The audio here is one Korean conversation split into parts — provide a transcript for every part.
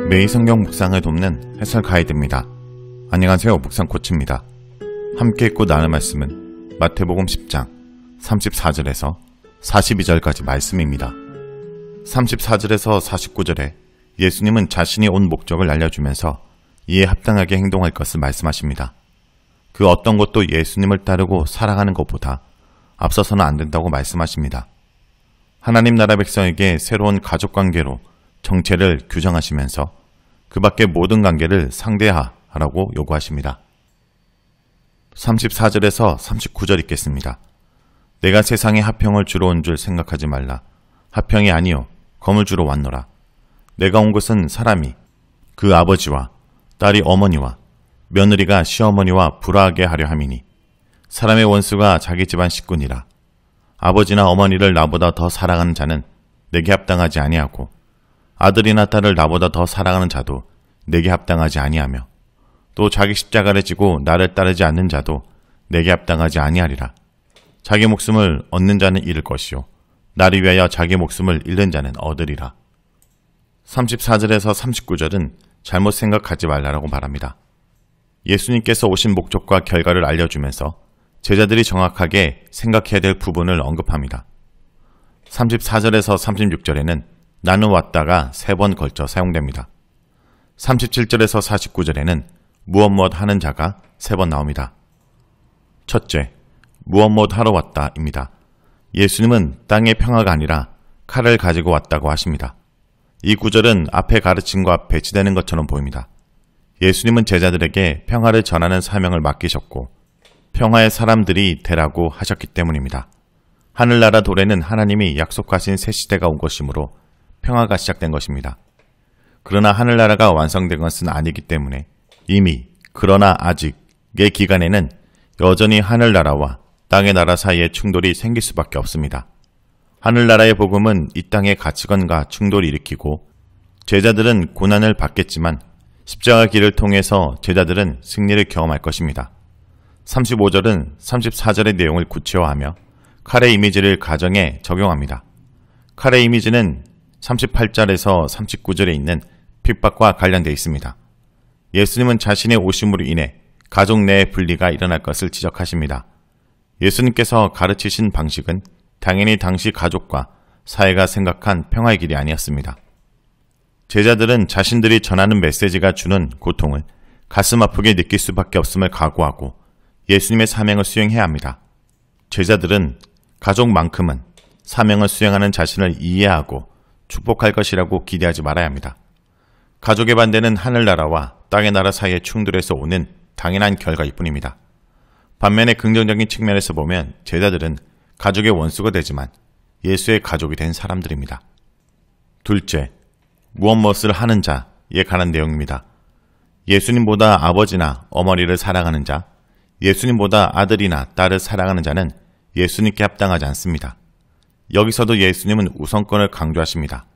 매일 성경 묵상을 돕는 해설 가이드입니다. 안녕하세요. 묵상 코치입니다. 함께 읽고 나눌 말씀은 마태복음 10장 34절에서 42절까지 말씀입니다. 34절에서 49절에 예수님은 자신이 온 목적을 알려주면서 이에 합당하게 행동할 것을 말씀하십니다. 그 어떤 것도 예수님을 따르고 사랑하는 것보다 앞서서는 안 된다고 말씀하십니다. 하나님 나라 백성에게 새로운 가족관계로 정체를 규정하시면서 그 밖의 모든 관계를 상대하라고 요구하십니다. 34절에서 39절 읽겠습니다. 내가 세상에 화평을 주러 온 줄 생각하지 말라. 화평이 아니요 검을 주러 왔노라. 내가 온 것은 사람이 그 아버지와 딸이 어머니와 며느리가 시어머니와 불화하게 하려 함이니 사람의 원수가 자기 집안 식구니라. 아버지나 어머니를 나보다 더 사랑하는 자는 내게 합당하지 아니하고 아들이나 딸을 나보다 더 사랑하는 자도 내게 합당하지 아니하며 또 자기 십자가를 지고 나를 따르지 않는 자도 내게 합당하지 아니하리라. 자기 목숨을 얻는 자는 잃을 것이요 나를 위하여 자기 목숨을 잃는 자는 얻으리라. 34절에서 39절은 잘못 생각하지 말라라고 말합니다. 예수님께서 오신 목적과 결과를 알려주면서 제자들이 정확하게 생각해야 될 부분을 언급합니다. 34절에서 36절에는 나는 왔다가 3번 걸쳐 사용됩니다. 37절에서 49절에는 무엇 하는 자가 3번 나옵니다. 첫째, 무엇 하러 왔다입니다. 예수님은 땅의 평화가 아니라 칼을 가지고 왔다고 하십니다. 이 구절은 앞에 가르침과 배치되는 것처럼 보입니다. 예수님은 제자들에게 평화를 전하는 사명을 맡기셨고 평화의 사람들이 되라고 하셨기 때문입니다. 하늘나라 도래는 하나님이 약속하신 새 시대가 온 것이므로 평화가 시작된 것입니다. 그러나 하늘나라가 완성된 것은 아니기 때문에 이미 그러나 아직의 기간에는 여전히 하늘나라와 땅의 나라 사이에 충돌이 생길 수밖에 없습니다. 하늘나라의 복음은 이 땅의 가치관과 충돌을 일으키고 제자들은 고난을 받겠지만 십자가 길을 통해서 제자들은 승리를 경험할 것입니다. 35절은 34절의 내용을 구체화하며 칼의 이미지를 가정에 적용합니다. 칼의 이미지는 38절에서 39절에 있는 핍박과 관련되어 있습니다. 예수님은 자신의 오심으로 인해 가족 내의 분리가 일어날 것을 지적하십니다. 예수님께서 가르치신 방식은 당연히 당시 가족과 사회가 생각한 평화의 길이 아니었습니다. 제자들은 자신들이 전하는 메시지가 주는 고통을 가슴 아프게 느낄 수밖에 없음을 각오하고 예수님의 사명을 수행해야 합니다. 제자들은 가족만큼은 사명을 수행하는 자신을 이해하고 축복할 것이라고 기대하지 말아야 합니다. 가족의 반대는 하늘나라와 땅의 나라 사이의 충돌에서 오는 당연한 결과일 뿐입니다. 반면에 긍정적인 측면에서 보면 제자들은 가족의 원수가 되지만 예수의 가족이 된 사람들입니다. 둘째, 무엇을 하는 자에 관한 내용입니다. 예수님보다 아버지나 어머니를 사랑하는 자, 예수님보다 아들이나 딸을 사랑하는 자는 예수님께 합당하지 않습니다. 여기서도 예수님은 우선권을 강조하십니다.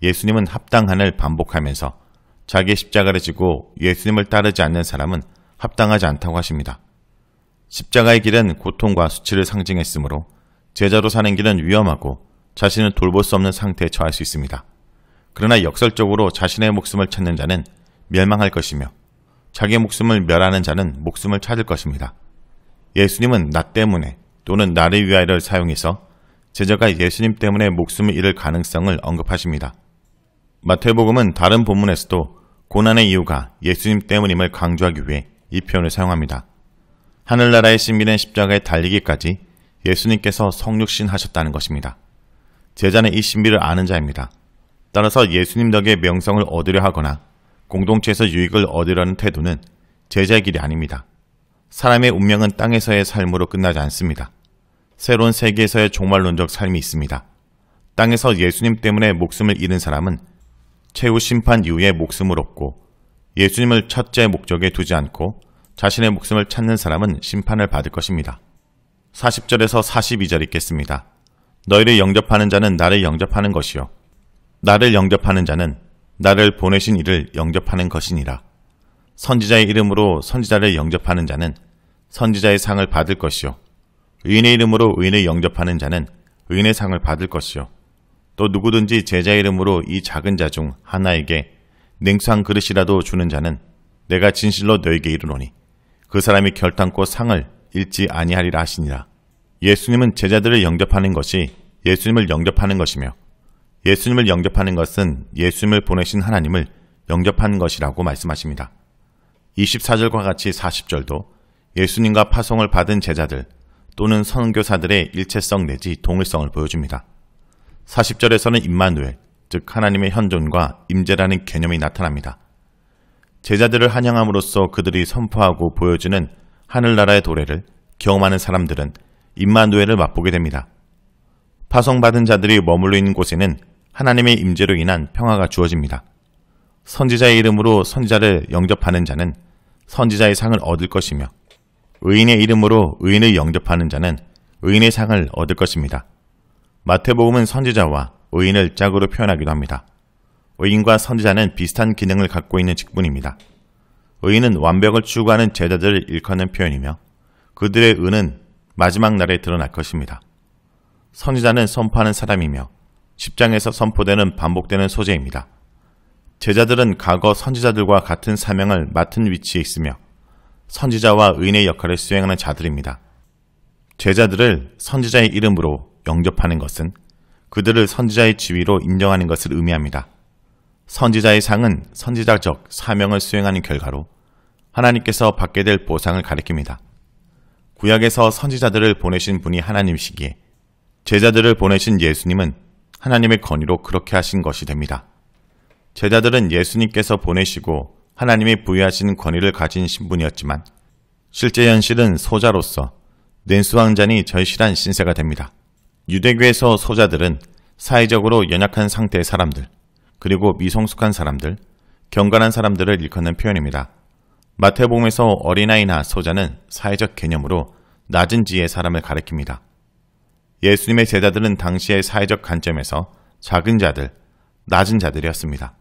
예수님은 합당한을 반복하면서 자기의 십자가를 지고 예수님을 따르지 않는 사람은 합당하지 않다고 하십니다. 십자가의 길은 고통과 수치를 상징했으므로 제자로 사는 길은 위험하고 자신을 돌볼 수 없는 상태에 처할 수 있습니다. 그러나 역설적으로 자신의 목숨을 찾는 자는 멸망할 것이며 자기의 목숨을 멸하는 자는 목숨을 찾을 것입니다. 예수님은 나 때문에 또는 나를 위하여를 사용해서 제자가 예수님 때문에 목숨을 잃을 가능성을 언급하십니다. 마태복음은 다른 본문에서도 고난의 이유가 예수님 때문임을 강조하기 위해 이 표현을 사용합니다. 하늘나라의 신비는 십자가에 달리기까지 예수님께서 성육신 하셨다는 것입니다. 제자는 이 신비를 아는 자입니다. 따라서 예수님 덕에 명성을 얻으려 하거나 공동체에서 유익을 얻으려는 태도는 제자의 길이 아닙니다. 사람의 운명은 땅에서의 삶으로 끝나지 않습니다. 새로운 세계에서의 종말론적 삶이 있습니다. 땅에서 예수님 때문에 목숨을 잃은 사람은 최후 심판 이후에 목숨을 얻고 예수님을 첫째 목적에 두지 않고 자신의 목숨을 찾는 사람은 심판을 받을 것입니다. 40절에서 42절 읽겠습니다. 너희를 영접하는 자는 나를 영접하는 것이요 나를 영접하는 자는 나를 보내신 이를 영접하는 것이니라. 선지자의 이름으로 선지자를 영접하는 자는 선지자의 상을 받을 것이요 의인의 이름으로 의인을 영접하는 자는 의인의 상을 받을 것이요 또 누구든지 제자의 이름으로 이 작은 자 중 하나에게 냉수 한 그릇이라도 주는 자는 내가 진실로 너에게 이르노니 그 사람이 결단코 상을 잃지 아니하리라 하시니라. 예수님은 제자들을 영접하는 것이 예수님을 영접하는 것이며 예수님을 영접하는 것은 예수님을 보내신 하나님을 영접하는 것이라고 말씀하십니다. 24절과 같이 40절도 예수님과 파송을 받은 제자들 또는 선교사들의 일체성 내지 동일성을 보여줍니다. 40절에서는 임마누엘, 즉 하나님의 현존과 임재라는 개념이 나타납니다. 제자들을 환영함으로써 그들이 선포하고 보여주는 하늘나라의 도래를 경험하는 사람들은 임마누엘을 맛보게 됩니다. 파송받은 자들이 머물러 있는 곳에는 하나님의 임재로 인한 평화가 주어집니다. 선지자의 이름으로 선지자를 영접하는 자는 선지자의 상을 얻을 것이며 의인의 이름으로 의인을 영접하는 자는 의인의 상을 얻을 것입니다. 마태복음은 선지자와 의인을 짝으로 표현하기도 합니다. 의인과 선지자는 비슷한 기능을 갖고 있는 직분입니다. 의인은 완벽을 추구하는 제자들을 일컫는 표현이며 그들의 의는 마지막 날에 드러날 것입니다. 선지자는 선포하는 사람이며 10장에서 선포되는 반복되는 소재입니다. 제자들은 과거 선지자들과 같은 사명을 맡은 위치에 있으며 선지자와 의인의 역할을 수행하는 자들입니다. 제자들을 선지자의 이름으로 영접하는 것은 그들을 선지자의 지위로 인정하는 것을 의미합니다. 선지자의 상은 선지자적 사명을 수행하는 결과로 하나님께서 받게 될 보상을 가리킵니다. 구약에서 선지자들을 보내신 분이 하나님이시기에 제자들을 보내신 예수님은 하나님의 권위로 그렇게 하신 것이 됩니다. 제자들은 예수님께서 보내시고 하나님이 부여하신 권위를 가진 신분이었지만 실제 현실은 소자로서 냉수 한 잔이 절실한 신세가 됩니다. 유대교에서 소자들은 사회적으로 연약한 상태의 사람들, 그리고 미성숙한 사람들, 경건한 사람들을 일컫는 표현입니다. 마태복음에서 어린아이나 소자는 사회적 개념으로 낮은 지혜의 사람을 가리킵니다. 예수님의 제자들은 당시의 사회적 관점에서 작은 자들, 낮은 자들이었습니다.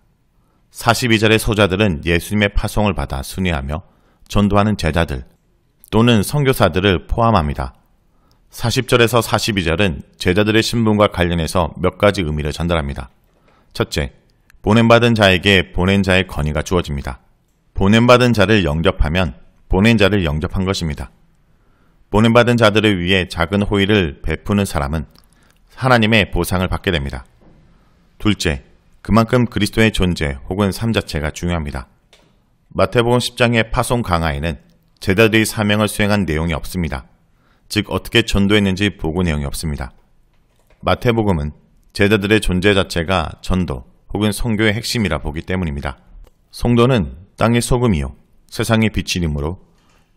42절의 소자들은 예수님의 파송을 받아 순회하며 전도하는 제자들 또는 선교사들을 포함합니다. 40절에서 42절은 제자들의 신분과 관련해서 몇 가지 의미를 전달합니다. 첫째, 보냄받은 자에게 보낸 자의 권위가 주어집니다. 보냄받은 자를 영접하면 보낸 자를 영접한 것입니다. 보냄받은 자들을 위해 작은 호의를 베푸는 사람은 하나님의 보상을 받게 됩니다. 둘째, 그만큼 그리스도의 존재 혹은 삶 자체가 중요합니다. 마태복음 10장의 파송 강화에는 제자들이 사명을 수행한 내용이 없습니다. 즉 어떻게 전도했는지 보고 내용이 없습니다. 마태복음은 제자들의 존재 자체가 전도 혹은 선교의 핵심이라 보기 때문입니다. 성도는 땅의 소금이요 세상의 빛이므로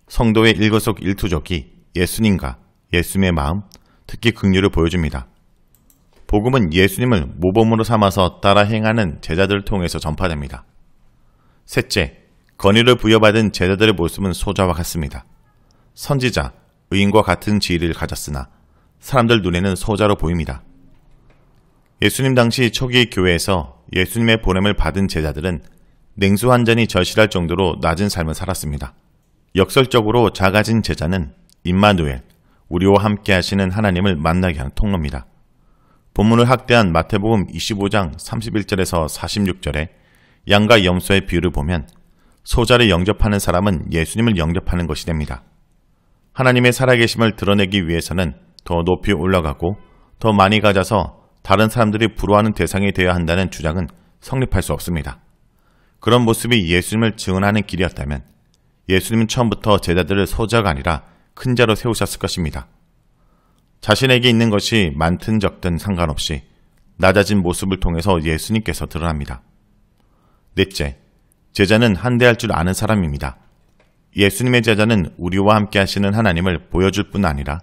성도의 일거수일투족이 예수님과 예수님의 마음, 특히 긍휼을 보여줍니다. 복음은 예수님을 모범으로 삼아서 따라 행하는 제자들을 통해서 전파됩니다. 셋째, 권위를 부여받은 제자들의 모습은 소자와 같습니다. 선지자, 의인과 같은 지위를 가졌으나 사람들 눈에는 소자로 보입니다. 예수님 당시 초기 교회에서 예수님의 보냄을 받은 제자들은 냉수 한 잔이 절실할 정도로 낮은 삶을 살았습니다. 역설적으로 작아진 제자는 임마누엘, 우리와 함께 하시는 하나님을 만나게 하는 통로입니다. 본문을 확대한 마태복음 25장 31절에서 46절에 양과 염소의 비유를 보면 소자를 영접하는 사람은 예수님을 영접하는 것이 됩니다. 하나님의 살아계심을 드러내기 위해서는 더 높이 올라가고 더 많이 가져서 다른 사람들이 부러워하는 대상이 되어야 한다는 주장은 성립할 수 없습니다. 그런 모습이 예수님을 증언하는 길이었다면 예수님은 처음부터 제자들을 소자가 아니라 큰 자로 세우셨을 것입니다. 자신에게 있는 것이 많든 적든 상관없이 낮아진 모습을 통해서 예수님께서 드러납니다. 넷째, 제자는 한대할 줄 아는 사람입니다. 예수님의 제자는 우리와 함께 하시는 하나님을 보여줄 뿐 아니라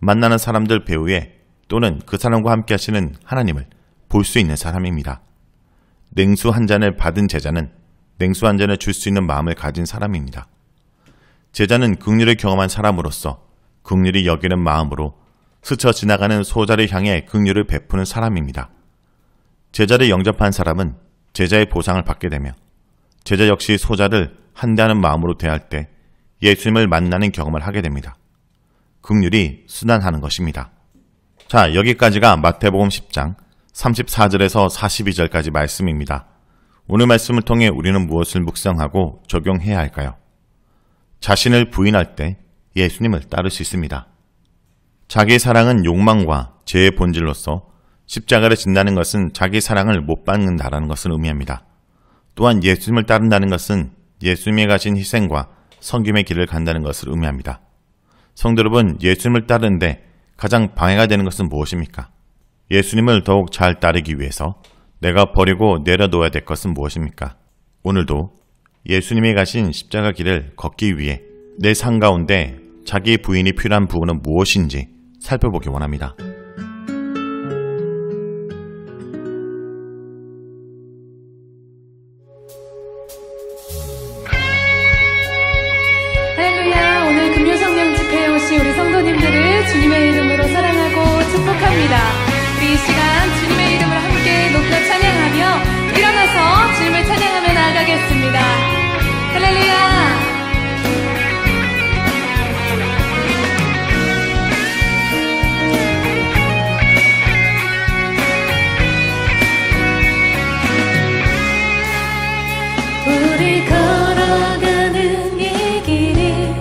만나는 사람들 배후에 또는 그 사람과 함께 하시는 하나님을 볼 수 있는 사람입니다. 냉수 한 잔을 받은 제자는 냉수 한 잔을 줄 수 있는 마음을 가진 사람입니다. 제자는 긍휼을 경험한 사람으로서 긍휼히 여기는 마음으로 스쳐 지나가는 소자를 향해 긍휼을 베푸는 사람입니다. 제자를 영접한 사람은 제자의 보상을 받게 되며 제자 역시 소자를 한대하는 마음으로 대할 때 예수님을 만나는 경험을 하게 됩니다. 긍휼이 순환하는 것입니다. 자, 여기까지가 마태복음 10장 34절에서 42절까지 말씀입니다. 오늘 말씀을 통해 우리는 무엇을 묵상하고 적용해야 할까요? 자신을 부인할 때 예수님을 따를 수 있습니다. 자기 사랑은 욕망과 죄의 본질로서 십자가를 진다는 것은 자기 사랑을 못 받는다라는 것을 의미합니다. 또한 예수님을 따른다는 것은 예수님이 가신 희생과 섬김의 길을 간다는 것을 의미합니다. 성도 여러분, 예수님을 따르는데 가장 방해가 되는 것은 무엇입니까? 예수님을 더욱 잘 따르기 위해서 내가 버리고 내려놓아야 될 것은 무엇입니까? 오늘도 예수님이 가신 십자가 길을 걷기 위해 내 삶 가운데 자기 부인이 필요한 부분은 무엇인지 살펴보기 원합니다. 할렐루야. 오늘 금요성령 집회에 오신 우리 성도님들을 주님의 이름으로 사랑하고 축복합니다. 우리 이 시간 주님의 이름을 함께 높여 찬양하며 일어나서 주님을 찬양하며 나아가겠습니다. 할렐루야. 우리 걸어가는 이 길이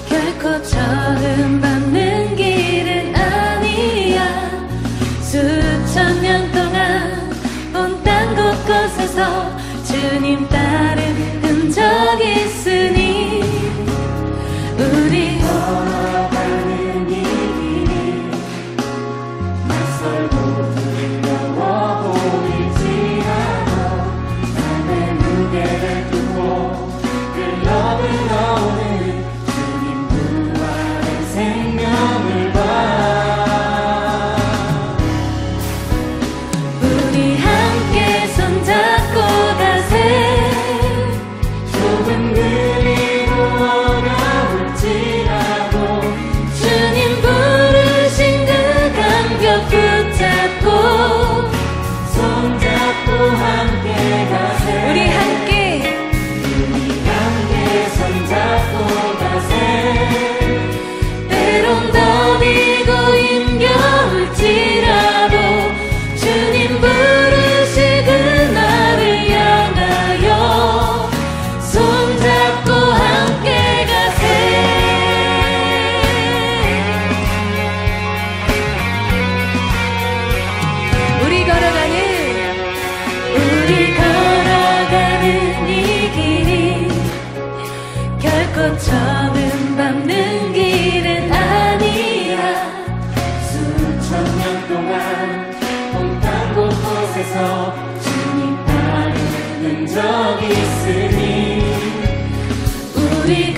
결코 처음 밟는 길은 아니야. 수천 년 동안 온 땅 곳곳에서 주님 따른 흔적이 있으니 우리 걸어가는 이 길이 낯설고 두려워 보일지라도 삶의 무게를 두고 흘러들어오는 주님 부활의 생명을 봐. 우리 함께 손잡고 가세. 좁은 그리고 어려울지라도 주님 부르신 그 감격 붙잡고 손잡고 함께 가세. 우리 함께 손잡고 가세. 때론 더디고 힘겨울지라도 주님 부르시 그날을 향하여 손잡고 함께 가세. 우리 걸어가는 이 길이 결코 처음 밟는 길은 아니야. 수천 년 동안 온 땅 곳곳에서 주님 따르는 흔적이 있으니 우리